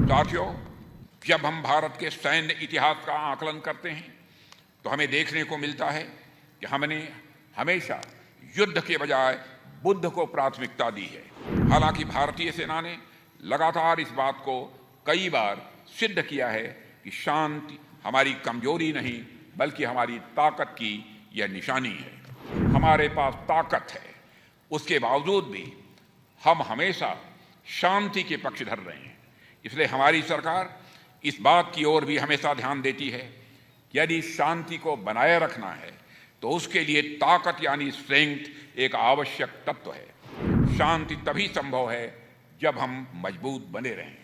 साथियों, जब हम भारत के सैन्य इतिहास का आकलन करते हैं तो हमें देखने को मिलता है कि हमने हमेशा युद्ध के बजाय बुद्ध को प्राथमिकता दी है। हालांकि भारतीय सेना ने लगातार इस बात को कई बार सिद्ध किया है कि शांति हमारी कमजोरी नहीं बल्कि हमारी ताकत की यह निशानी है। हमारे पास ताकत है, उसके बावजूद भी हम हमेशा शांति के पक्षधर रहे हैं। इसलिए हमारी सरकार इस बात की ओर भी हमेशा ध्यान देती है कि यदि शांति को बनाए रखना है तो उसके लिए ताकत यानी स्ट्रेंथ एक आवश्यक तत्व है। शांति तभी संभव है जब हम मजबूत बने रहें।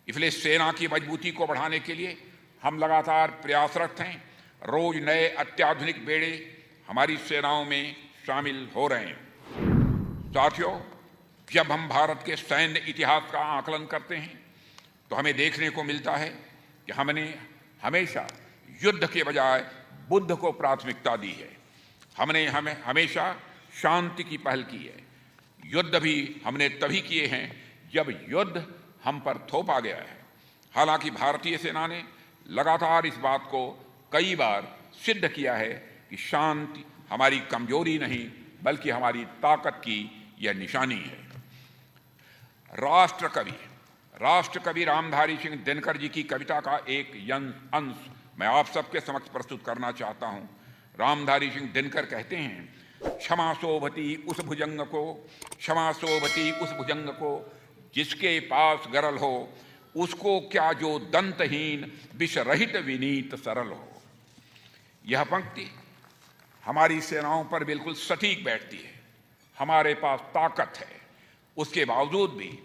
इसलिए सेना की मजबूती को बढ़ाने के लिए हम लगातार प्रयासरत हैं। रोज नए अत्याधुनिक बेड़े हमारी सेनाओं में शामिल हो रहे हैं। साथियों, जब हम भारत के सैन्य इतिहास का आकलन करते हैं तो हमें देखने को मिलता है कि हमने हमेशा युद्ध के बजाय बुद्ध को प्राथमिकता दी है। हमने हमेशा शांति की पहल की है। युद्ध भी हमने तभी किए हैं जब युद्ध हम पर थोपा गया है। हालांकि भारतीय सेना ने लगातार इस बात को कई बार सिद्ध किया है कि शांति हमारी कमजोरी नहीं बल्कि हमारी ताकत की यह निशानी है। राष्ट्र कवि रामधारी सिंह दिनकर जी की कविता का एक अंश मैं आप सबके समक्ष प्रस्तुत करना चाहता हूं। रामधारी सिंह दिनकर कहते हैं, क्षमा शोभती उस भुजंग को, क्षमा शोभती उस भुजंग को, जिसके पास गरल हो, उसको क्या जो दंतहीन विषरहित विनीत सरल हो। यह पंक्ति हमारी सेनाओं पर बिल्कुल सटीक बैठती है। हमारे पास ताकत है, उसके बावजूद भी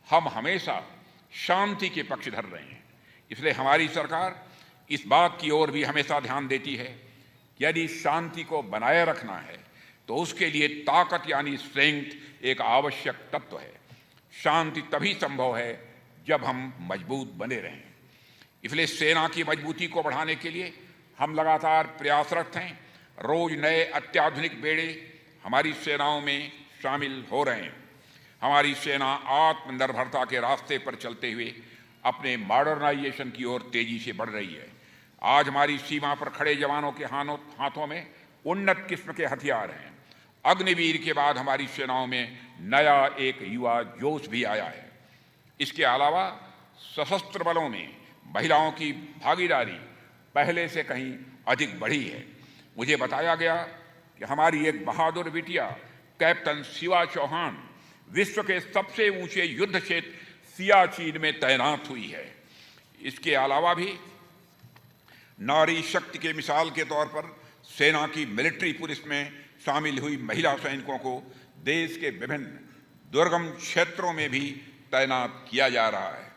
हम हमेशा शांति के पक्षधर रहे हैं। इसलिए हमारी सरकार इस बात की ओर भी हमेशा ध्यान देती है कि यदि शांति को बनाए रखना है तो उसके लिए ताकत यानी स्ट्रेंथ एक आवश्यक तत्व है। शांति तभी संभव है जब हम मजबूत बने रहें। इसलिए सेना की मजबूती को बढ़ाने के लिए हम लगातार प्रयासरत हैं। रोज नए अत्याधुनिक बेड़े हमारी सेनाओं में शामिल हो रहे हैं। हमारी सेना आत्मनिर्भरता के रास्ते पर चलते हुए अपने मॉडर्नाइजेशन की ओर तेजी से बढ़ रही है। आज हमारी सीमा पर खड़े जवानों के हाथों में उन्नत किस्म के हथियार हैं। अग्निवीर के बाद हमारी सेनाओं में नया एक युवा जोश भी आया है। इसके अलावा सशस्त्र बलों में महिलाओं की भागीदारी पहले से कहीं अधिक बढ़ी है। मुझे बताया गया कि हमारी एक बहादुर बिटिया कैप्टन शिवा चौहान विश्व के सबसे ऊंचे युद्ध क्षेत्र सियाचिन में तैनात हुई है। इसके अलावा भी नारी शक्ति के मिसाल के तौर पर सेना की मिलिट्री पुलिस में शामिल हुई महिला सैनिकों को देश के विभिन्न दुर्गम क्षेत्रों में भी तैनात किया जा रहा है।